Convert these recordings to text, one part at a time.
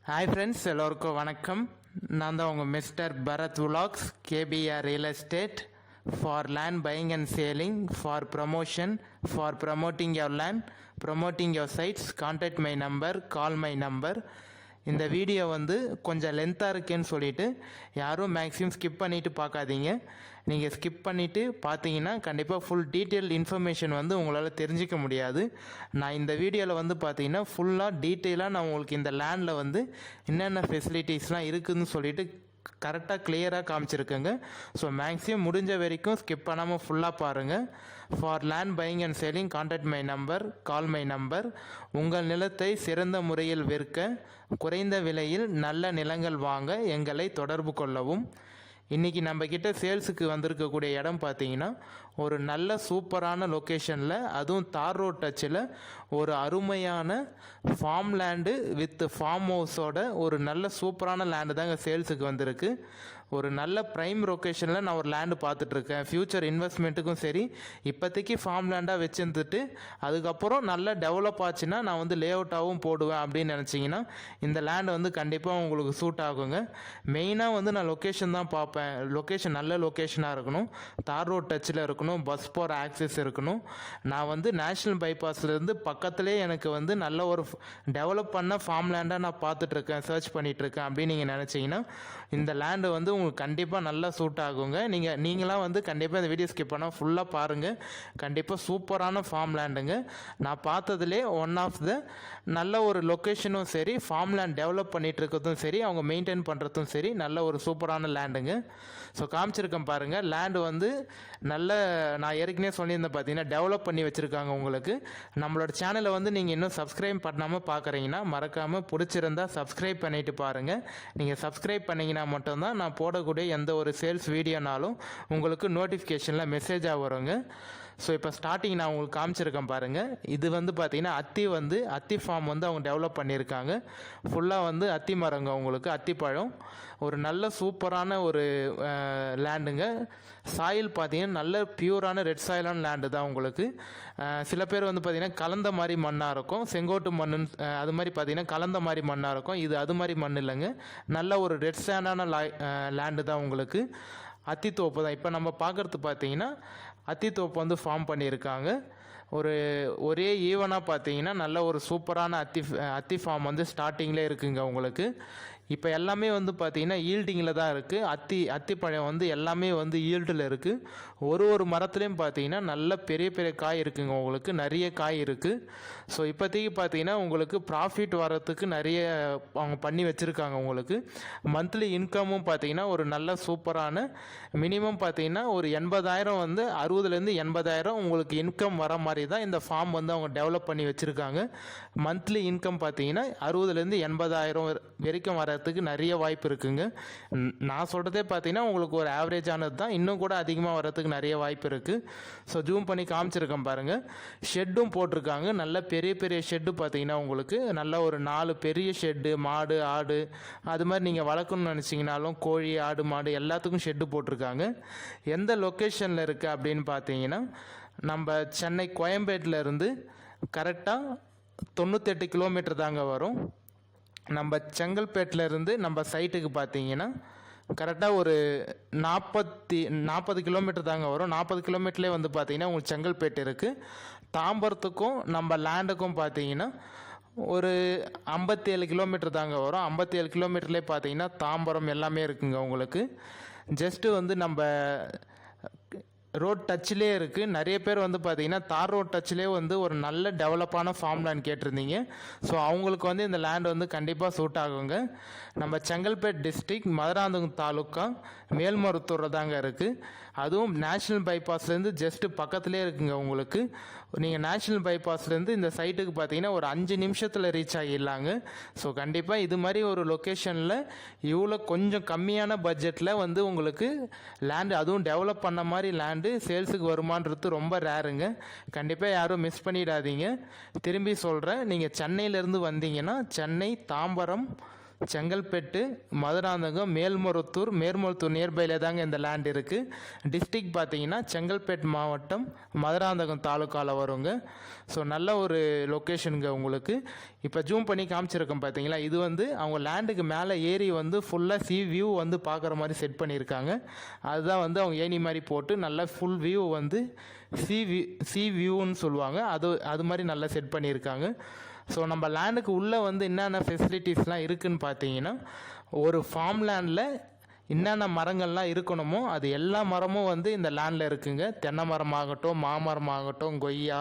Hi friends, எல்லோருக்கும் வணக்கம். நான் தான் உங்கள் மிஸ்டர் பரத் விலாக்ஸ், KPR real estate for land buying and selling, for promotion, for promoting your land, promoting your sites. Contact my number, call my number. இந்த video கொஞ்சம் லென்த்தாக இருக்கேன்னு சொல்லிவிட்டு யாரும் மேக்ஸிமம் ஸ்கிப் பண்ணிவிட்டு பார்க்காதீங்க. நீங்கள் ஸ்கிப் பண்ணிவிட்டு பார்த்தீங்கன்னா கண்டிப்பாக ஃபுல் டீட்டெயில் இன்ஃபர்மேஷன் உங்களால் தெரிஞ்சிக்க முடியாது. நான் இந்த வீடியோவில் பார்த்தீங்கன்னா ஃபுல்லாக டீட்டெயிலாக நான் உங்களுக்கு இந்த லேண்டில் என்னென்ன ஃபெசிலிட்டிஸ்லாம் இருக்குதுன்னு சொல்லிட்டு கரெக்டாக கிளியராக காமிச்சிருக்கேங்க. ஸோ மேக்ஸிமம் முடிஞ்ச வரைக்கும் ஸ்கிப் பண்ணாமல் ஃபுல்லாக பாருங்கள். For land buying and selling, contact my number, call my number. உங்கள் நிலத்தை சிறந்த முறையில் விற்க, குறைந்த விலையில் நல்ல நிலங்கள் வாங்க எங்களை தொடர்பு கொள்ளவும். இன்றைக்கி நம்மக்கிட்ட சேல்ஸுக்கு வந்திருக்கக்கூடிய இடம் பார்த்தீங்கன்னா ஒரு நல்ல சூப்பரான லொக்கேஷனில், அதுவும் தார் ரோட் டச்சில் ஒரு அருமையான ஃபார்ம் லேண்டு வித் ஃபார்ம் ஹவுஸோட ஒரு நல்ல சூப்பரான லேண்டு தாங்க சேல்ஸுக்கு வந்திருக்கு. ஒரு நல்ல ப்ரைம் லொக்கேஷனில் நான் ஒரு லேண்டு பார்த்துட்ருக்கேன். ஃப்யூச்சர் இன்வெஸ்ட்மெண்ட்டுக்கும் சரி, இப்போதைக்கு ஃபார்ம் லேண்டாக வச்சுருந்துட்டு அதுக்கப்புறம் நல்லா டெவலப் ஆச்சுன்னா நான் லே அவுட்டாகவும் போடுவேன் அப்படின்னு நினச்சிங்கன்னா இந்த லேண்டு கண்டிப்பாக உங்களுக்கு சூட் ஆகுங்க. மெயினாக நான் லொக்கேஷன் தான் பார்ப்பேன். லொக்கேஷன் நல்ல லொக்கேஷனாக இருக்கணும், தார் ரோட் டச்சில் இருக்கணும், பஸ் போகிற ஆக்சஸ் இருக்கணும். நான் நேஷ்னல் பைபாஸ்லேருந்து பக்கத்துலேயே எனக்கு நல்ல ஒரு டெவலப் பண்ண ஃபார்ம் லேண்டாக நான் பார்த்துட்ருக்கேன், சர்ச் பண்ணிகிட்ருக்கேன் அப்படின்னு நீங்கள் நினச்சிங்கன்னா இந்த லேண்டு உங்களுக்கு கண்டிப்பாக நல்லா சூட் ஆகுங்க. நீங்களாம் கண்டிப்பாக இந்த வீடியோ ஸ்கிப் பண்ணால் ஃபுல்லாக பாருங்கள். கண்டிப்பாக சூப்பரான ஃபார்ம் லேண்டுங்க. நான் பார்த்ததுலே ஒன் ஆஃப் த நல்ல ஒரு லொக்கேஷனும் சரி, ஃபார்ம் லேண்ட் டெவலப் பண்ணிகிட்டு இருக்கிறதும் சரி, அவங்க மெயின்டைன் பண்ணுறதும் சரி, நல்ல ஒரு சூப்பரான லேண்டுங்க. ஸோ காமிச்சிருக்கேன் பாருங்கள். லேண்டு நல்ல, நான் ஏற்கனவே சொல்லியிருந்தேன் பார்த்தீங்கன்னா டெவலப் பண்ணி வச்சுருக்காங்க. உங்களுக்கு நம்மளோட சேனலை நீங்கள் இன்னும் சப்ஸ்கிரைப் பண்ணாமல் பார்க்குறீங்கன்னா மறக்காமல் பிடிச்சிருந்தா சப்ஸ்கிரைப் பண்ணிவிட்டு பாருங்கள். நீங்கள் சப்ஸ்கிரைப் பண்ணிங்கன்னா மட்டும்தான் நான் போடக்கூடிய எந்த ஒரு சேல்ஸ் வீடியோனாலும் உங்களுக்கு நோட்டிஃபிகேஷனில் மெசேஜாக வருங்க. ஸோ இப்போ ஸ்டார்டிங் நான் உங்களுக்கு காமிச்சிருக்கேன் பாருங்கள். இது பார்த்தீங்கன்னா அத்தி ஃபார்ம் அவங்க டெவலப் பண்ணியிருக்காங்க. ஃபுல்லாக அத்தி மரங்க, உங்களுக்கு அத்திப்பழம். ஒரு நல்ல சூப்பரான ஒரு லேண்டுங்க. சாயில் பார்த்தீங்கன்னா நல்ல பியூரான ரெட் சாயிலான லேண்டு தான் உங்களுக்கு. சில பேர் பார்த்தீங்கன்னா கலந்த மாதிரி மண்ணாக இருக்கும், செங்கோட்டு மண் அது மாதிரி பார்த்தீங்கன்னா கலந்த மாதிரி மண்ணாக இருக்கும். இது அது மாதிரி மண் இல்லைங்க, நல்ல ஒரு ரெட் சாண்டான லேண்டு தான் உங்களுக்கு. அத்தித்தோப்பு தான் இப்போ நம்ம பார்க்குறது. பார்த்தீங்கன்னா அத்தித்தோப்பு ஃபார்ம் பண்ணியிருக்காங்க. ஒரே ஈவனாக பார்த்தீங்கன்னா நல்ல ஒரு சூப்பரான அத்தி ஃபார்ம் ஸ்டார்டிங்கில் இருக்குங்க உங்களுக்கு. இப்போ எல்லாமே பார்த்தீங்கன்னா ஈல்டிங்கில் தான் இருக்குது. அத்திப்பழம் எல்லாமே ஈல்டில் இருக்குது. ஒரு மரத்துலேயும் பார்த்தீங்கன்னா நல்ல பெரிய பெரிய காய் இருக்குங்க, உங்களுக்கு நிறைய காய் இருக்குது. ஸோ இப்போதைக்கு பார்த்தீங்கன்னா உங்களுக்கு ப்ராஃபிட் வரத்துக்கு நிறைய அவங்க பண்ணி வச்சுருக்காங்க. உங்களுக்கு மந்த்லி இன்கமும் பார்த்தீங்கன்னா ஒரு நல்ல சூப்பரான மினிமம் பார்த்தீங்கன்னா ஒரு 80,000 60,000 80,000 உங்களுக்கு இன்கம் வர மாதிரி தான் இந்த ஃபார்ம் அவங்க டெவலப் பண்ணி வச்சுருக்காங்க. மந்த்லி இன்கம் பார்த்தீங்கன்னா 60,000 80,000 வரைக்கும் வரத்துக்கு நிறைய வாய்ப்பு இருக்குங்க. நான் சொல்கிறதே பார்த்தீங்கன்னா உங்களுக்கு ஒரு ஆவரேஜானது தான், இன்னும் கூட அதிகமாக வரத்துக்கு நிறைய வாய்ப்பு இருக்குது. ஸோ ஜூம் பண்ணி காமிச்சிருக்கேன் பாருங்கள். ஷெட்டும் போட்டிருக்காங்க, நல்ல பெரிய பெரிய ஷெட்டு பார்த்தீங்கன்னா உங்களுக்கு நல்ல ஒரு 4 பெரிய ஷெட்டு. மாடு ஆடு அது மாதிரி நீங்கள் வளர்க்கணும்னு நினச்சிங்கனாலும் கோழி ஆடு மாடு எல்லாத்துக்கும் ஷெட்டு போட்டிருக்காங்க. எந்த லொக்கேஷனில் இருக்குது அப்படின்னு பார்த்தீங்கன்னா நம்ம சென்னை கோயம்பேட்டில் இருந்து கரெக்டாக 98 கிலோமீட்டர் தாங்க வரும். நம்ம செங்கல்பேட்டில் இருந்து நம்ம சைட்டுக்கு பார்த்தீங்கன்னா கரெக்டாக ஒரு 40 கிலோமீட்டர் தாங்க வரும். 40 கிலோமீட்டர்லேயே பார்த்தீங்கன்னா உங்களுக்கு செங்கல்பேட்டு இருக்குது. தாம்பரத்துக்கும் நம்ம லேண்டுக்கும் பார்த்தீங்கன்னா ஒரு 57 கிலோமீட்டர் தாங்க வரும். 57 கிலோமீட்டர்லேயே பார்த்தீங்கன்னா தாம்பரம் எல்லாமே இருக்குங்க உங்களுக்கு. ஜஸ்ட்டு நம்ம ரோட் டச்சிலே இருக்குது. நிறைய பேர் பார்த்தீங்கன்னா தார் ரோட் டச்சிலே ஒரு நல்ல டெவலப்பான ஃபார்ம் லேண்ட் கேட்டிருந்தீங்க. ஸோ அவங்களுக்கு இந்த லேண்ட் கண்டிப்பாக சூட் ஆகுங்க. நம்ம செங்கல்பேட் டிஸ்ட்ரிக்ட் மதுராந்தகம் தாலுக்கா மேல்மருத்தூர் தாங்க இருக்குது. அதுவும் நேஷ்னல் பைபாஸ்லேருந்து ஜஸ்ட்டு பக்கத்துலேயே இருக்குங்க உங்களுக்கு. நீங்கள் நேஷ்னல் பைபாஸ்லேருந்து இந்த சைட்டுக்கு பார்த்தீங்கன்னா ஒரு 5 நிமிஷத்தில் ரீச் ஆகிடலாங்க. ஸோ கண்டிப்பாக இது மாதிரி ஒரு லொக்கேஷனில் இவ்வளோ கொஞ்சம் கம்மியான பட்ஜெட்டில் உங்களுக்கு லேண்டு, அதுவும் டெவலப் பண்ண மாதிரி லேண்டு சேல்ஸுக்கு வருமானது ரொம்ப ரேருங்க. கண்டிப்பாக யாரும் மிஸ் பண்ணிடாதீங்க. திரும்பி சொல்கிறேன், நீங்கள் சென்னையிலேருந்து வந்தீங்கன்னா சென்னை தாம்பரம் செங்கல்பட்டு, மதுராந்தகம், மேல்மருத்தூர் நியர்பையில் தாங்க இந்த லேண்ட் இருக்குது. டிஸ்ட்ரிக்ட் பார்த்தீங்கன்னா செங்கல்பட்டு மாவட்டம், மதுராந்தகம் தாலுக்காவில் வருங்க. ஸோ நல்ல ஒரு லொக்கேஷனுங்க உங்களுக்கு. இப்போ ஜூம் பண்ணி காமிச்சிருக்கோம் பார்த்தீங்களா, இது வந்து அவங்க லேண்டுக்கு மேலே ஏறி வந்து ஃபுல்லாக சி வியூ வந்து பார்க்குற மாதிரி செட் பண்ணியிருக்காங்க. அதுதான் வந்து அவங்க ஏணி மாதிரி போட்டு நல்லா ஃபுல் வியூ வந்து சி வியூன்னு சொல்லுவாங்க, அது மாதிரி நல்லா செட் பண்ணியிருக்காங்க. ஸோ நம்ம லேண்டுக்கு உள்ளே வந்து என்னென்ன ஃபெசிலிட்டிஸ்லாம் இருக்குதுன்னு பார்த்தீங்கன்னா, ஒரு ஃபார்ம் லேண்டில் என்னென்ன மரங்கள்லாம் இருக்கணுமோ அது எல்லா மரமும் வந்து இந்த லேண்டில் இருக்குங்க. தென்னை மரமாகட்டும், மாமரமாகட்டும், கொய்யா,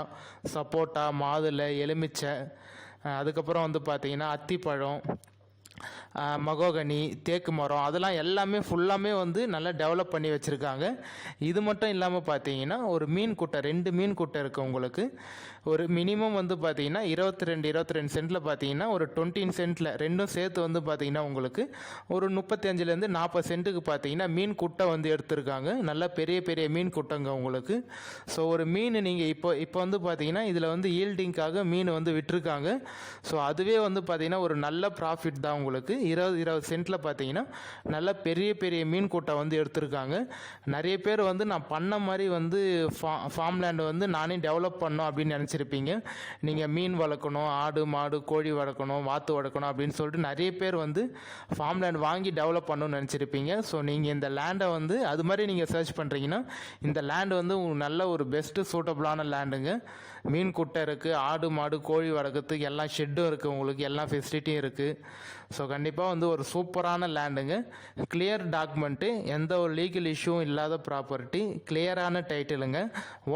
சப்போட்டா, மாதுளை, எலுமிச்சை, அதுக்கப்புறம் வந்து பார்த்திங்கன்னா அத்திப்பழம், மகோகனி, தேக்கு மரம், அதெல்லாம் எல்லாமே ஃபுல்லாமே வந்து நல்லா டெவலப் பண்ணி வச்சுருக்காங்க. இது மட்டும் இல்லாமல் பார்த்தீங்கன்னா ஒரு மீன் குட்டை, 2 மீன் குட்டை இருக்குது உங்களுக்கு. ஒரு மினிமம் வந்து பார்த்தீங்கன்னா 22 சென்ட்டில் பார்த்தீங்கன்னா ஒரு 20 சென்ட்டில் ரெண்டும் சேர்த்து வந்து பார்த்தீங்கன்னா உங்களுக்கு ஒரு 35லேருந்து 40 சென்ட்டுக்கு பார்த்தீங்கன்னா மீன் குட்டை வந்து எடுத்திருக்காங்க. நல்லா பெரிய பெரிய மீன் குட்டைங்க உங்களுக்கு. ஸோ ஒரு மீன் நீங்கள் இப்போ வந்து பார்த்தீங்கன்னா இதில் வந்து ஈல்டிங்காக மீன் வந்து விட்டுருக்காங்க. ஸோ அதுவே வந்து பார்த்தீங்கன்னா ஒரு நல்ல ப்ராஃபிட் தான் உங்களுக்கு. 20 சென்ட்டில் பார்த்தீங்கன்னா நல்ல பெரிய பெரிய மீன் கூட்டை வந்து எடுத்திருக்காங்க. நிறைய பேர் வந்து நான் பண்ண மாதிரி வந்து ஃபார்ம் லேண்டு வந்து நானே டெவலப் பண்ணோம் அப்படின்னு நினச்சிருப்பீங்க. நீங்கள் மீன் வளர்க்கணும், ஆடு மாடு கோழி வளர்க்கணும், வாத்து வளர்க்கணும் அப்படின்னு சொல்லிட்டு நிறைய பேர் வந்து ஃபார்ம் லேண்ட் வாங்கி டெவலப் பண்ணணும்னு நினச்சிருப்பீங்க. ஸோ நீங்கள் இந்த லேண்டை வந்து அது மாதிரி நீங்கள் சர்ச் பண்ணுறீங்கன்னா இந்த லேண்டு வந்து நல்ல ஒரு பெஸ்ட்டு சூட்டபுளான லேண்டுங்க. மீன் குட்டை இருக்குது, ஆடு மாடு கோழி வளர்க்குறதுக்கு எல்லா ஷெட்டும் இருக்குது உங்களுக்கு, எல்லா ஃபெசிலிட்டியும் இருக்குது. ஸோ கண்டிப்பாக வந்து ஒரு சூப்பரான லேண்டுங்க. கிளியர் டாக்குமெண்ட்டு, எந்த ஒரு லீகல் இஷ்யூவும் இல்லாத ப்ராப்பர்ட்டி, கிளியரான டைட்டிலுங்க.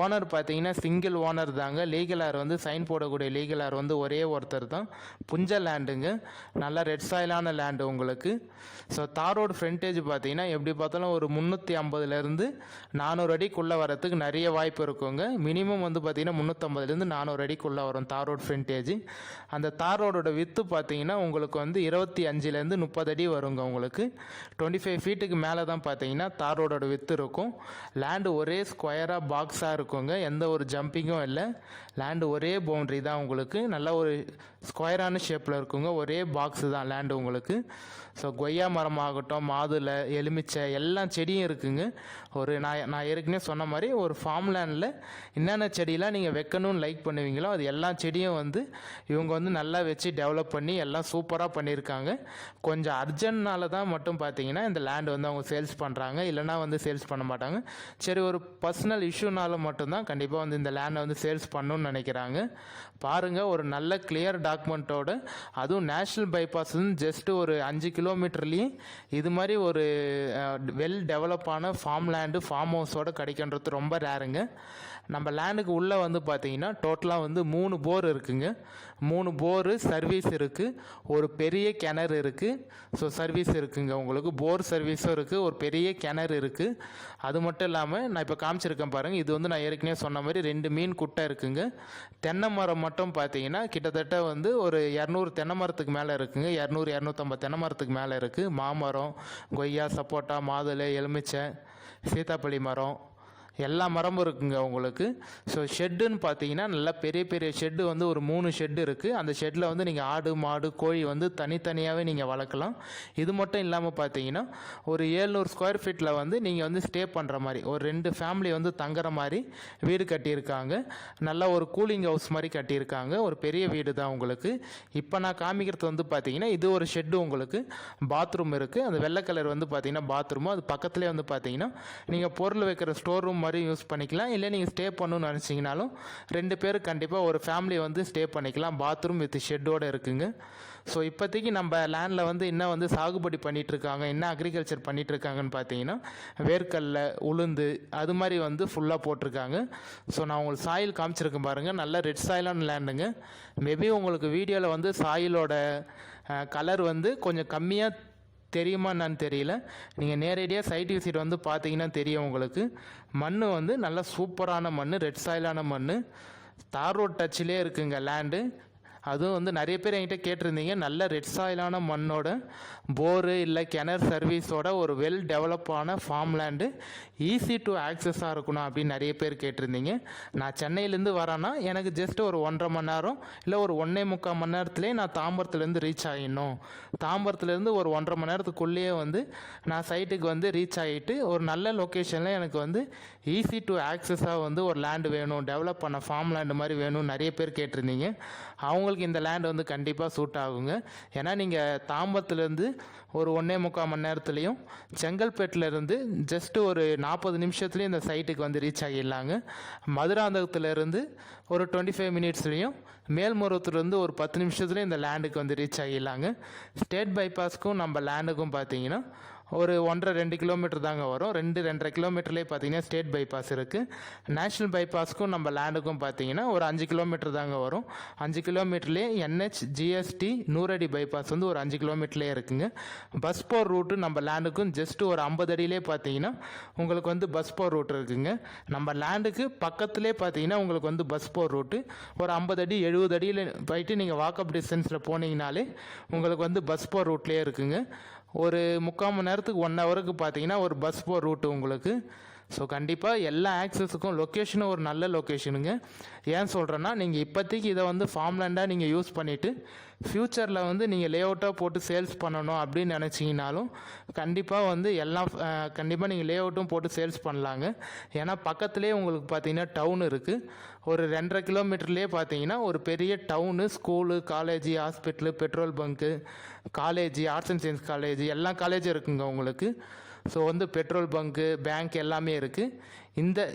ஓனர் பார்த்தீங்கன்னா சிங்கிள் ஓனர் தாங்க. லீகலார் வந்து சைன் போடக்கூடிய லீகலார் வந்து ஒரே ஒருத்தர் தான். புஞ்ச லேண்டுங்க, நல்ல ரெட் சாயிலான லேண்டு உங்களுக்கு. ஸோ தார் ரோடு ஃப்ரண்டேஜ் பார்த்தீங்கன்னா எப்படி பார்த்தாலும் ஒரு 350லேருந்து 400 அடிக்குள்ளே வரத்துக்கு நிறைய வாய்ப்பு இருக்குங்க. மினிமம் வந்து பார்த்தீங்கன்னா 350லேருந்து 400 அடிக்குள்ளே வரும் தார் ரோடு ஃப்ரண்டேஜ். அந்த தார் ரோடோட வித்து பார்த்தீங்கன்னா உங்களுக்கு வந்து 25லேருந்து 30 அடி வருங்க உங்களுக்கு. 25 ஃபீட்டுக்கு மேலே தான் பார்த்தீங்கன்னா தார் ரோடோட வித்து இருக்கும். லேண்டு ஒரே ஸ்கொயராக பாக்ஸாக இருக்குங்க, எந்த ஒரு ஜம்பிங்கும் இல்லை. லேண்டு ஒரே பவுண்ட்ரி தான் உங்களுக்கு, நல்ல ஒரு ஸ்கொயரான ஷேப்பில் இருக்குங்க. ஒரே பாக்ஸு தான் லேண்டு உங்களுக்கு. ஸோ கொய்யா மரம் ஆகட்டும், மாதுளை, எலுமிச்சை எல்லா செடியும் இருக்குங்க. நான் ஏற்கனவே சொன்ன மாதிரி ஒரு ஃபார்ம் லேண்டில் என்னென்ன செடியெலாம் நீங்கள் வைக்கணும்னு லைக் பண்ணுவீங்களோ அது எல்லா செடியும் வந்து இவங்க வந்து நல்லா வச்சு டெவலப் பண்ணி எல்லாம் சூப்பராக பண்ணியிருக்காங்க. கொஞ்சம் அர்ஜென்ட்னால தான் மட்டும் பார்த்தீங்கன்னா இந்த லேண்டு வந்து அவங்க சேல்ஸ் பண்ணுறாங்க, இல்லைனா வந்து சேல்ஸ் பண்ண மாட்டாங்க. சரி, ஒரு பர்சனல் இஷ்யூனால மட்டும்தான் கண்டிப்பாக வந்து இந்த லேண்டை வந்து சேல்ஸ் பண்ணணும்னு நினைக்கிறாங்க. பாருங்கள், ஒரு நல்ல கிளியர் டாக்குமெண்ட்டோட, அதுவும் நேஷ்னல் பைபாஸ் ஜஸ்ட் ஒரு 5 கிலோமீட்டர்லேயும் இது மாதிரி ஒரு வெல் டெவலப்பான ஃபார்ம் லேண்டு ஃபார்ம் ஹவுஸோடு கிடைக்கின்றது ரொம்ப ரேருங்க. நம்ம லேண்டுக்கு உள்ளே வந்து பார்த்தீங்கன்னா டோட்டலாக வந்து 3 போர் இருக்குங்க. 3 போரு சர்வீஸ் இருக்குது, ஒரு பெரிய கிணறு இருக்குது. ஸோ சர்வீஸ் இருக்குங்க உங்களுக்கு, போர் சர்வீஸும் இருக்குது, ஒரு பெரிய கிணறு இருக்குது. அது மட்டும் இல்லாமல் நான் இப்போ காமிச்சிருக்கேன் பாருங்கள், இது வந்து நான் ஏற்கனவே சொன்ன மாதிரி 2 மீன் குட்டை இருக்குங்க. தென்னை மரம் மட்டும் பார்த்தீங்கன்னா கிட்டத்தட்ட வந்து ஒரு 200 தென்னை மரத்துக்கு மேலே இருக்குங்க. 200-250 தென்னை மரத்துக்கு மேலே இருக்குது. மாமரம், கொய்யா, சப்போட்டா, மாதுளை, எலுமிச்சை, சீத்தாப்பழி மரம் எல்லா மரமும் இருக்குங்க உங்களுக்கு. ஸோ ஷெட்டுன்னு பார்த்தீங்கன்னா நல்லா பெரிய பெரிய ஷெட்டு வந்து ஒரு 3 ஷெட்டு இருக்குது. அந்த ஷெட்டில் வந்து நீங்கள் ஆடு மாடு கோழி வந்து தனித்தனியாகவே நீங்கள் வளர்க்கலாம். இது மட்டும் இல்லாமல் பார்த்தீங்கன்னா ஒரு 700 ஸ்கொயர் ஃபீட்டில் வந்து நீங்கள் வந்து ஸ்டே பண்ணுற மாதிரி ஒரு 2 ஃபேமிலி வந்து தங்குற மாதிரி வீடு கட்டியிருக்காங்க. நல்லா ஒரு கூலிங் ஹவுஸ் மாதிரி கட்டியிருக்காங்க. ஒரு பெரிய வீடு தான் உங்களுக்கு. இப்போ நான் காமிக்கிறது வந்து பார்த்தீங்கன்னா இது ஒரு ஷெட்டு உங்களுக்கு. பாத்ரூம் இருக்குது, அந்த வெள்ளை கலர் வந்து பார்த்தீங்கன்னா பாத்ரூமு. அது பக்கத்துலேயே வந்து பார்த்தீங்கன்னா நீங்கள் பொருள் வைக்கிற ஸ்டோர் ரூம் மாதிரி யூஸ் பண்ணிக்கலாம். இல்லை நீங்கள் ஸ்டே பண்ணணும்னு நினச்சிங்கனாலும் 2 பேர் கண்டிப்பாக ஒரு ஃபேமிலி வந்து ஸ்டே பண்ணிக்கலாம். பாத்ரூம் வித் ஷெட்டோடு இருக்குங்க. ஸோ இப்போதைக்கு நம்ம லேண்டில் வந்து என்ன வந்து சாகுபடி பண்ணிகிட்ருக்காங்க, என்ன அக்ரிகல்ச்சர் பண்ணிகிட்ருக்காங்கன்னு பார்த்தீங்கன்னா வேர்க்கடலை, உளுந்து அது மாதிரி வந்து ஃபுல்லாக போட்டிருக்காங்க. ஸோ நான் உங்களுக்கு சாயில் காமிச்சிருக்கேன் பாருங்கள், நல்ல ரெட் சாயிலான லேண்டுங்க. மேபி உங்களுக்கு வீடியோவில் வந்து சாயிலோட கலர் வந்து கொஞ்சம் கம்மியாக தெரியுமா என்னன்னு தெரியல. நீங்கள் நேரடியாக சைட் விசிட் வந்து பார்த்தீங்கன்னா தெரியும் உங்களுக்கு. மண் வந்து நல்ல சூப்பரான மண், ரெட் சாயிலான மண். தார் ரோட் டச்சிலே இருக்குங்க லேண்டு. அதுவும் வந்து நிறைய பேர் என்கிட்ட கேட்டிருந்தீங்க, நல்ல ரெட் சாயிலான மண்ணோட போரு இல்லை கிணறு சர்வீஸோட ஒரு வெல் டெவலப்பான ஃபார்ம் லேண்டு ஈஸி டு ஆக்சஸாக இருக்கணும் அப்படின்னு நிறைய பேர் கேட்டிருந்தீங்க. நான் சென்னையிலேருந்து வரேன்னா எனக்கு ஜஸ்ட் ஒரு 1.5 மணி நேரம் இல்லை ஒரு 1.25 மணி நேரத்துலேயே நான் தாம்பரத்துலேருந்து ரீச் ஆகிடணும். தாம்பரத்துலேருந்து ஒரு 1.5 மணி நேரத்துக்குள்ளேயே வந்து நான் சைட்டுக்கு வந்து ரீச் ஆகிட்டு ஒரு நல்ல லொக்கேஷனில் எனக்கு வந்து ஈஸி டு ஆக்சஸாக வந்து ஒரு லேண்டு வேணும், டெவலப் பண்ண ஃபார்ம் லேண்டு மாதிரி வேணும்னு நிறைய பேர் கேட்டிருந்தீங்க. அவங்களுக்கு இந்த லேண்டு வந்து கண்டிப்பாக சூட் ஆகுங்க. ஏன்னா நீங்கள் தாம்பரத்துலேருந்து ஒரு 1.25 மணி நேரத்துலையும் செங்கல்பேட்டிலேருந்து ஜஸ்ட்டு ஒரு 40 நிமிஷத்துலேயும் இந்த சைட்டுக்கு வந்து ரீச் ஆகிடலாங்க. மதுராந்தகத்துலேருந்து ஒரு 25 மினிட்ஸ்லேயும் மேல்மருவத்துலேருந்து ஒரு 10 நிமிஷத்துலேயும் இந்த லேண்டுக்கு வந்து ரீச் ஆகிடலாங்க. ஸ்டேட் பைபாஸ்க்கும் நம்ம லேண்டுக்கும் பார்த்தீங்கன்னா ஒரு 1.5-2 கிலோமீட்டர் தாங்க வரும். 2-2.5 கிலோமீட்டர்லேயே பார்த்தீங்கன்னா ஸ்டேட் பைபாஸ் இருக்குது. நேஷ்னல் பைபாஸ்க்கும் நம்ம லேண்டுக்கும் பார்த்தீங்கன்னா ஒரு 5 கிலோமீட்டர் தாங்க வரும். 5 கிலோமீட்டர்லேயே NH GST நூறடி பைபாஸ் வந்து ஒரு 5 கிலோமீட்டர்லேயே இருக்குங்க. பஸ் போர் ரூட்டு நம்ம லேண்டுக்கும் ஜஸ்ட்டு ஒரு 50 அடியிலே பார்த்தீங்கன்னா உங்களுக்கு வந்து பஸ் போர் ரூட் இருக்குங்க. நம்ம லேண்டுக்கு பக்கத்துலேயே பார்த்தீங்கன்னா உங்களுக்கு வந்து பஸ் போர் ரூட்டு ஒரு 50 அடி 70 அடியில் போயிட்டு நீங்கள் வாக்கப் டிஸ்டன்ஸில் போனீங்கனாலே உங்களுக்கு வந்து பஸ் போர் ரூட்லேயே இருக்குங்க. ஒரு 3/4 மணி நேரத்துக்கு 1 ஹவருக்கு பார்த்தீங்கன்னா ஒரு பஸ் போர் ரூட்டு உங்களுக்கு. ஸோ கண்டிப்பாக எல்லா ஆக்சஸுக்கும் லொக்கேஷனும் ஒரு நல்ல லொக்கேஷனுங்க. ஏன் சொல்கிறேன்னா, நீங்கள் இப்போதைக்கு இதை வந்து ஃபார்ம் லேண்டாக நீங்கள் யூஸ் பண்ணிவிட்டு ஃப்யூச்சரில் வந்து நீங்கள் லே அவுட்டாக போட்டு சேல்ஸ் பண்ணணும் அப்படின்னு நினச்சிங்கனாலும் கண்டிப்பாக வந்து எல்லாம் கண்டிப்பாக நீங்கள் லே அவுட்டும் போட்டு சேல்ஸ் பண்ணலாங்க. ஏன்னா பக்கத்துலேயே உங்களுக்கு பார்த்தீங்கன்னா டவுன் இருக்குது. ஒரு 2.5 கிலோமீட்டர்லேயே பார்த்தீங்கன்னா ஒரு பெரிய town, school, college, hospital, petrol bunk, college, arts and science college, எல்லா காலேஜும் இருக்குங்க உங்களுக்கு. ஸோ வந்து பெட்ரோல் பங்க்கு, பேங்க் எல்லாமே இருக்குது.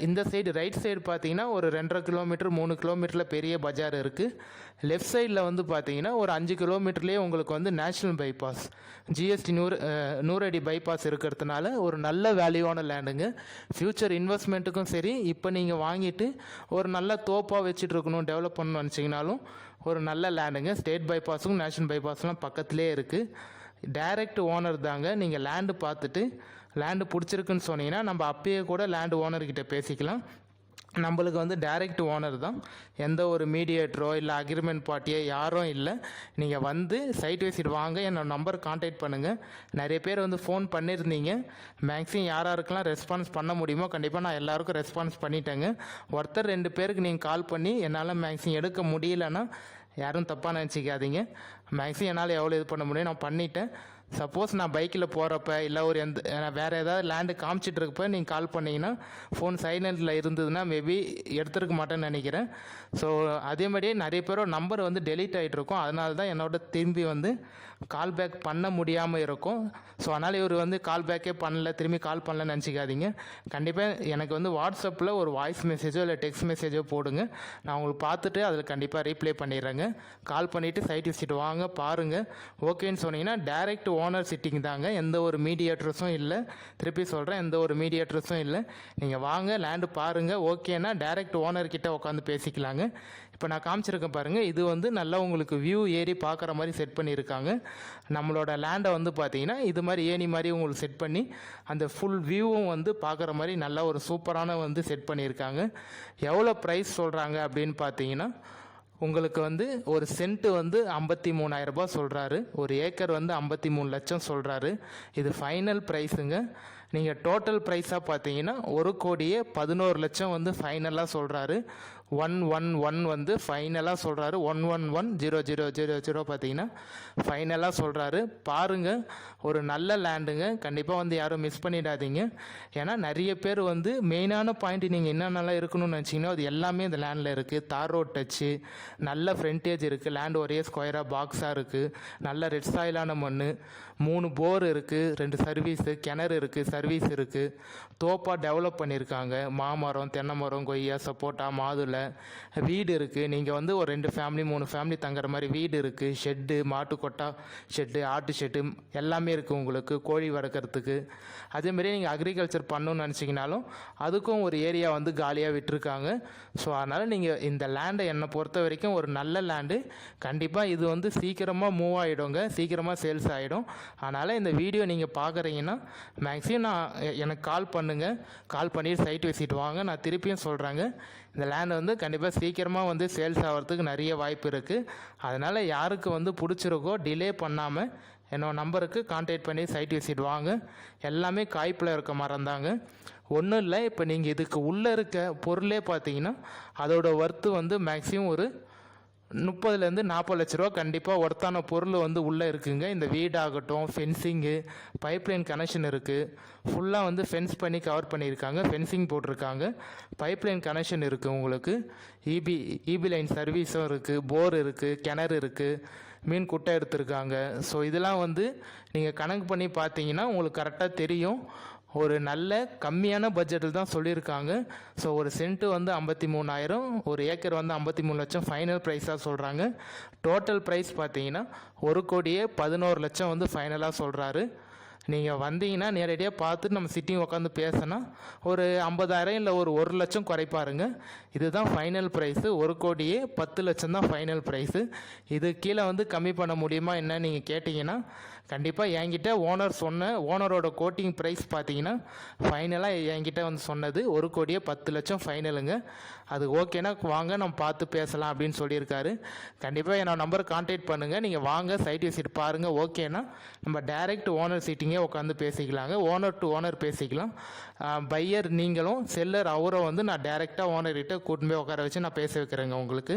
இந்த சைடு ரைட் சைடு பார்த்தீங்கன்னா ஒரு 2.5 கிலோமீட்டர் 3 கிலோமீட்டரில் பெரிய பஜார் இருக்குது. லெஃப்ட் சைடில் வந்து பார்த்தீங்கன்னா ஒரு 5 கிலோமீட்டர்லேயே உங்களுக்கு வந்து நேஷ்னல் பைபாஸ் GST நூறடி பைபாஸ் இருக்கிறதுனால ஒரு நல்ல வேல்யூவான லேண்டுங்க. ஃப்யூச்சர் இன்வெஸ்ட்மெண்ட்டுக்கும் சரி, இப்போ நீங்கள் வாங்கிட்டு ஒரு நல்ல தோப்பாக வச்சுட்டு இருக்கணும், டெவலப் பண்ணணும்னு நினச்சிங்கனாலும் ஒரு நல்ல லேண்டுங்க. ஸ்டேட் பைபாஸும் நேஷ்னல் பைபாஸ்லாம் பக்கத்துலேயே இருக்குது. டைரக்ட் ஓனர் தாங்க. நீங்கள் லேண்டு பார்த்துட்டு லேண்டு பிடிச்சிருக்குன்னு சொன்னீங்கன்னா நம்ம அப்பயே கூட லேண்டு ஓனர்கிட்ட பேசிக்கலாம். நம்மளுக்கு வந்து டைரக்ட் ஓனர் தான். எந்த ஒரு மீடியேட்டரோ இல்லை அக்ரிமெண்ட் பார்ட்டியோ யாரும் இல்லை. நீங்கள் வந்து சைட் விசிட் வாங்க, என்னோடய நம்பர் கான்டாக்ட் பண்ணுங்கள். நிறைய பேர் வந்து ஃபோன் பண்ணியிருந்தீங்க. மேக்ஸிமம் யாராருக்கெல்லாம் ரெஸ்பான்ஸ் பண்ண முடியுமோ கண்டிப்பாக நான் எல்லாருக்கும் ரெஸ்பான்ஸ் பண்ணிட்டேங்க. ஒருத்தர் 2 பேருக்கு நீங்கள் கால் பண்ணி என்னால் மேக்ஸிமம் எடுக்க முடியலன்னா யாரும் தப்பாக நினச்சிக்காதீங்க. மேக்ஸிமம் என்னால் எவ்வளோ இது பண்ண முடியும் நான் பண்ணிட்டேன். சப்போஸ் நான் பைக்கில் போகிறப்ப இல்லை ஒரு வேறு ஏதாவது லேண்டு காமிச்சிட்டு இருக்கப்ப நீங்கள் கால் பண்ணிங்கன்னா ஃபோன் சைலண்டில் இருந்ததுன்னா மேபி எடுத்துருக்க மாட்டேன்னு நினைக்கிறேன். ஸோ அதே மாதிரியே நிறைய பேரோட நம்பர் வந்து டெலீட் ஆகிட்டு இருக்கும். அதனால தான் என்னோட திரும்பி வந்து கால் பேக் பண்ண முடியாமல் இருக்கும். ஸோ அதனால் இவர் வந்து கால் பேக்கே பண்ணல, திரும்பி கால் பண்ணலன்னு நினச்சிக்காதீங்க. கண்டிப்பாக எனக்கு வந்து வாட்ஸ்அப்பில் ஒரு வாய்ஸ் மெசேஜோ இல்லை டெக்ஸ்ட் மெசேஜோ போடுங்க. நான் உங்களுக்கு பார்த்துட்டு அதில் கண்டிப்பாக ரீப்ளை பண்ணிடுறேங்க. கால் பண்ணிவிட்டு சைட் விசிட் வாங்க, பாருங்கள். ஓகேன்னு சொன்னீங்கன்னா டைரக்ட் ஓனர் சிட்டிங் தாங்க. எந்த ஒரு மீடியேட்டர்ஸும் இல்லை. திருப்பி சொல்கிறேன், எந்த ஒரு மீடியேட்டர்ஸும் இல்லை. நீங்கள் வாங்க, லேண்டு பாருங்கள். ஓகேன்னா டைரக்ட் ஓனர்கிட்ட உட்காந்து பேசிக்கலாங்க. இப்போ நான் காமிச்சிருக்கேன் பாருங்கள். இது வந்து நல்லா உங்களுக்கு வியூ ஏறி பார்க்குற மாதிரி செட் பண்ணியிருக்காங்க. நம்மளோட லேண்டை வந்து பார்த்தீங்கன்னா இது மாதிரி ஏணி மாதிரி உங்களுக்கு செட் பண்ணி அந்த ஃபுல் வியூவும் வந்து பார்க்குற மாதிரி நல்லா ஒரு சூப்பரான வந்து செட் பண்ணியிருக்காங்க. எவ்வளோ ப்ரைஸ் சொல்கிறாங்க அப்படின்னு பார்த்தீங்கன்னா உங்களுக்கு வந்து ஒரு சென்ட்டு வந்து 53,000 ரூபாய் சொல்கிறாரு. ஒரு ஏக்கர் வந்து 53 லட்சம் சொல்கிறாரு. இது ஃபைனல் ப்ரைஸுங்க. நீங்கள் டோட்டல் ப்ரைஸாக பார்த்தீங்கன்னா 1,11 லட்சம் வந்து ஃபைனலாக சொல்கிறாரு. 111 வந்து ஃபைனலாக சொல்கிறாரு. 111,000 பார்த்தீங்கன்னா ஃபைனலாக சொல்கிறாரு. பாருங்கள், ஒரு நல்ல லேண்டுங்க. கண்டிப்பாக வந்து யாரும் மிஸ் பண்ணிடாதீங்க. ஏன்னா நிறைய பேர் வந்து மெயினான பாயிண்ட் நீங்கள் என்னென்னலாம் இருக்கணும்னு நினச்சிங்கன்னா அது எல்லாமே இந்த லேண்டில் இருக்குது. தார் ரோட் டச்சு, நல்ல ஃப்ரண்டேஜ் இருக்குது, லேண்டு ஒரே ஸ்கொயராக பாக்ஸாக இருக்குது, நல்ல ரெட் சாயிலான மண், 3 போர் இருக்குது, 2 சர்வீஸு, கிணறு இருக்குது, சர்வீஸ் இருக்குது, தோப்பாக டெவலப் பண்ணியிருக்காங்க. மாமரம், தென்னை மரம், கொய்யா, சப்போட்டா, மாதுளை, வீடு இருக்குது. நீங்கள் வந்து ஒரு 2 ஃபேமிலி 3 ஃபேமிலி தங்குற மாதிரி வீடு இருக்குது. ஷெட்டு, மாட்டுக்கொட்டா ஷெட்டு, ஆட்டு ஷெட்டு எல்லாமே இருக்குது உங்களுக்கு, கோழி வளர்க்குறதுக்கு. அதேமாரி நீங்கள் அக்ரிகல்ச்சர் பண்ணணும்னு நினச்சிங்கனாலும் அதுக்கும் ஒரு ஏரியா வந்து காலியாக விட்டுருக்காங்க. ஸோ அதனால் நீங்கள் இந்த லேண்டை என்னை பொறுத்த வரைக்கும் ஒரு நல்ல லேண்டு. கண்டிப்பாக இது வந்து சீக்கிரமாக மூவ் ஆகிடுங்க, சீக்கிரமாக சேல்ஸ் ஆகிடும். அதனால் இந்த வீடியோ நீங்கள் பார்க்குறீங்கன்னா மேக்ஸிமம் எனக்கு கால் பண்ணுங்கள். கால் பண்ணி சைட் விசிட் வாங்க. நான் திருப்பியும் சொல்கிறேங்க, இந்த லேண்ட் வந்து கண்டிப்பாக சீக்கிரமாக வந்து சேல்ஸ் ஆகிறதுக்கு நிறைய வாய்ப்பு இருக்குது. அதனால் யாருக்கு வந்து பிடிச்சிருக்கோ டிலே பண்ணாமல் என்னோட நம்பருக்கு கான்டாக்ட் பண்ணி சைட் விசிட் வாங்க. எல்லாமே காய்ப்பில் இருக்க மரம் தாங்க. ஒன்றும் இல்லை, இப்போ நீங்கள் இதுக்கு உள்ளே இருக்க பொருளே பார்த்தீங்கன்னா அதோட ஒர்த்து வந்து மேக்ஸிமம் ஒரு 30 40 லட்ச ரூபா கண்டிப்பாக ஒர்த்தான பொருள் வந்து உள்ளே இருக்குங்க. இந்த வீடாகட்டும், ஃபென்சிங்கு, பைப்லைன் கனெக்ஷன் இருக்குது. ஃபுல்லாக வந்து ஃபென்ஸ் பண்ணி கவர் பண்ணியிருக்காங்க, ஃபென்சிங் போட்டிருக்காங்க, பைப்லைன் கனெக்ஷன் இருக்குது. உங்களுக்கு இபி லைன் சர்வீஸும் இருக்குது, போர் இருக்குது, கிணறு இருக்குது, மீன் குட்டை எடுத்திருக்காங்க. ஸோ இதெல்லாம் வந்து நீங்கள் கணக்கு பண்ணி பார்த்தீங்கன்னா உங்களுக்கு கரெக்டாக தெரியும். ஒரு நல்ல கம்மியான பட்ஜெட்டில் தான் சொல்லியிருக்காங்க. ஸோ ஒரு சென்ட்டு வந்து 53,000, ஒரு ஏக்கர் வந்து 53 லட்சம் ஃபைனல் ப்ரைஸாக சொல்கிறாங்க. டோட்டல் ப்ரைஸ் பார்த்தீங்கன்னா 1,11 லட்சம் வந்து ஃபைனலாக சொல்கிறாரு. நீங்கள் வந்தீங்கன்னா நேரடியாக பார்த்துட்டு நம்ம சிட்டிங் உட்காந்து பேசினா ஒரு 50,000 இல்லை ஒரு 1 லட்சம் குறைப்பாருங்க. இதுதான் ஃபைனல் ப்ரைஸு. 1,10 லட்சம் தான் ஃபைனல் ப்ரைஸு. இது கீழே வந்து கம்மி பண்ண முடியுமா என்ன நீங்கள் கேட்டிங்கன்னா கண்டிப்பாக என்கிட்ட ஓனரோட கோட்டிங் ப்ரைஸ் பார்த்தீங்கன்னா ஃபைனலாக என்கிட்ட வந்து சொன்னது 1,10 லட்சம் ஃபைனலுங்க. அது ஓகேனா வாங்க நம்ம பார்த்து பேசலாம் அப்படின்னு சொல்லியிருக்காரு. கண்டிப்பாக என்னோட நம்பரை கான்டாக்ட் பண்ணுங்கள். நீங்கள் வாங்க சைட் விசிட் பாருங்கள். ஓகேனா நம்ம டைரக்ட் ஓனர் சீட்டிங்கே உட்காந்து பேசிக்கலாங்க. ஓனர் டு ஓனர் பேசிக்கலாம். பையர் நீங்களும், செல்லர் அவரை வந்து நான் டைரெக்டாக ஓனர்கிட்ட கூட்டின்னு போய் உட்கார வச்சு நான் பேச வைக்கிறேங்க. உங்களுக்கு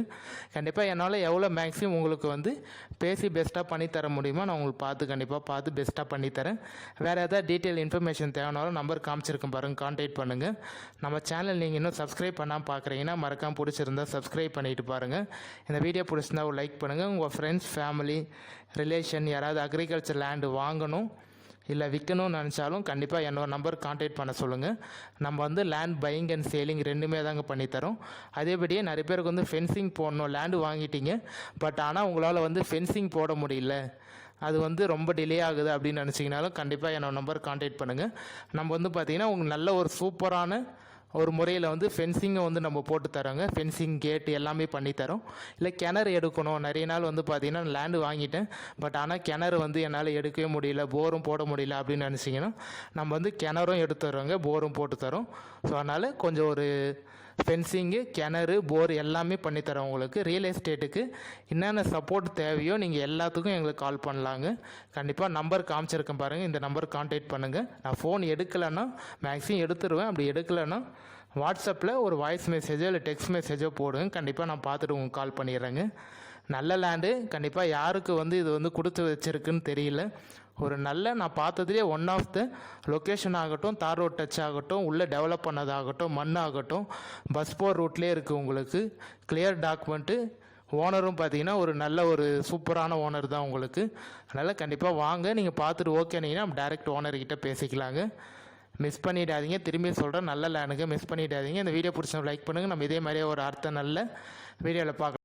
கண்டிப்பாக என்னால் எவ்வளோ மேக்ஸிமம் உங்களுக்கு வந்து பேசி பெஸ்ட்டாக பண்ணித்தர முடியுமோ நான் உங்களுக்கு கண்டிப்பாக பார்த்து பெஸ்ட்டாக பண்ணித்தரேன். வேறு ஏதாவது டீட்டெயில் இன்ஃபர்மேஷன் தேவைனாலும் நம்பர் காமிச்சிருக்கேன் பாருங்கள், கான்டாக்ட் பண்ணுங்கள். நம்ம சேனல் நீங்கள் இன்னும் சப்ஸ்கிரைப் பண்ணாமல் பார்க்குறீங்கன்னா மறக்காமல் பிடிச்சிருந்தா சப்ஸ்கிரைப் பண்ணிட்டு பாருங்கள். இந்த வீடியோ பிடிச்சிருந்தா ஒரு லைக் பண்ணுங்கள். உங்கள் ஃப்ரெண்ட்ஸ், ஃபேமிலி, ரிலேஷன் யாராவது அக்ரிகல்ச்சர் லேண்டு வாங்கணும் இல்லை விற்கணும்னு நினச்சாலும் கண்டிப்பாக என்னோட நம்பர் கான்டாக்ட் பண்ண சொல்லுங்கள். நம்ம வந்து லேண்ட் பையிங் அண்ட் சேலிங் ரெண்டுமே தாங்க பண்ணித்தரோம். அதேபடியே நிறைய பேருக்கு வந்து ஃபென்சிங் போடணும், லேண்டு வாங்கிட்டீங்க பட் ஆனால் உங்களால் வந்து ஃபென்சிங் போட முடியல, அது வந்து ரொம்ப டிலே ஆகுது அப்படின்னு நினச்சிங்கனாலும் கண்டிப்பாக என்னோட நம்பர் கான்டாக்ட் பண்ணுங்கள். நம்ம வந்து பார்த்திங்கன்னா உங்களுக்கு நல்ல ஒரு சூப்பரான ஒரு முறையில் வந்து ஃபென்சிங்கை வந்து நம்ம போட்டு தரோங்க. ஃபென்சிங், கேட்டு எல்லாமே பண்ணித்தரோம். இல்லை கிணறு எடுக்கணும், நிறைய நாள் வந்து பார்த்திங்கன்னா லேண்டு வாங்கிட்டேன் பட் ஆனால் கிணறு வந்து என்னால் எடுக்கவே முடியல, போரும் போட முடியல அப்படின்னு நினச்சிங்கன்னா நம்ம வந்து கிணறும் எடுத்து தரோங்க, போரும் போட்டு தரோம். ஸோ அதனால் கொஞ்சம் ஒரு ஃபென்சிங்கு, கிணறு, போர் எல்லாமே பண்ணித்தரோம். உங்களுக்கு ரியல் எஸ்டேட்டுக்கு என்னென்ன சப்போர்ட் தேவையோ நீங்கள் எல்லாத்துக்கும் எங்களுக்கு கால் பண்ணலாங்க. கண்டிப்பாக நம்பர் காமிச்சிருக்கேன் பாருங்கள், இந்த நம்பர் கான்டாக்ட் பண்ணுங்கள். நான் ஃபோன் எடுக்கலைன்னா மேக்ஸிமம் எடுத்துருவேன். அப்படி எடுக்கலைன்னா வாட்ஸ்அப்பில் ஒரு வாய்ஸ் மெசேஜோ இல்லை டெக்ஸ்ட் மெசேஜோ போடுங்க. கண்டிப்பாக நான் பார்த்துட்டு உங்களுக்கு கால் பண்ணிடுறேங்க. நல்ல லேண்டு கண்டிப்பாக யாருக்கு வந்து இது வந்து கொடுத்து வச்சுருக்குன்னு தெரியல. ஒரு நல்ல நான் பார்த்ததுலேயே ஒன் ஆஃப் த லொக்கேஷன் ஆகட்டும், தார் ரோட் டச் ஆகட்டும், உள்ளே டெவலப் பண்ணதாகட்டும், மண் ஆகட்டும், பஸ் போர் ரூட்லேயே இருக்குது. உங்களுக்கு கிளியர் டாக்குமெண்ட்டு, ஓனரும் பார்த்தீங்கன்னா ஒரு நல்ல ஒரு சூப்பரான ஓனர் தான் உங்களுக்கு. அதனால் கண்டிப்பாக வாங்க, நீங்கள் பார்த்துட்டு ஓகேனீங்கன்னா நம்ம டைரக்ட் ஓனர்கிட்ட பேசிக்கலாங்க. மிஸ் பண்ணிடாதீங்க, திரும்பி சொல்கிறேன், நல்ல லேண்டுங்க, மிஸ் பண்ணிடாதீங்க. இந்த வீடியோ பிடிச்சவங்க லைக் பண்ணுங்கள். நம்ம இதே மாதிரியே ஒரு அடுத்த நல்ல வீடியோவில் பார்க்கலாம்.